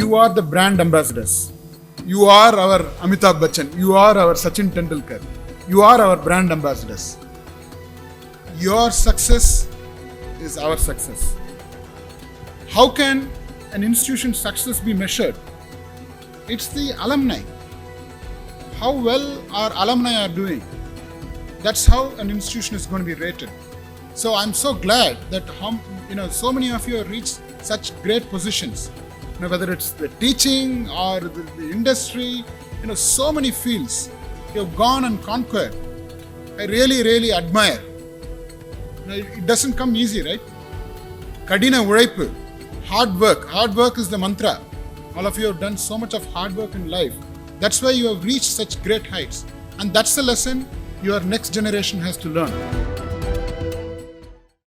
you are the brand ambassadors. You are our Amitabh Bachchan. You are our Sachin Tendulkar. You are our brand ambassadors. Your success is our success. How can an institution's success be measured? It's the alumni. How well our alumni are doing. That's how an institution is going to be rated. So I'm so glad that so many of you have reached such great positions. Whether it's the teaching or the industry, so many fields you have gone and conquered. I really, really admire. It doesn't come easy, right? Kadina Uraipu, hard work. Hard work is the mantra. All of you have done so much of hard work in life. That's why you have reached such great heights. And that's the lesson your next generation has to learn.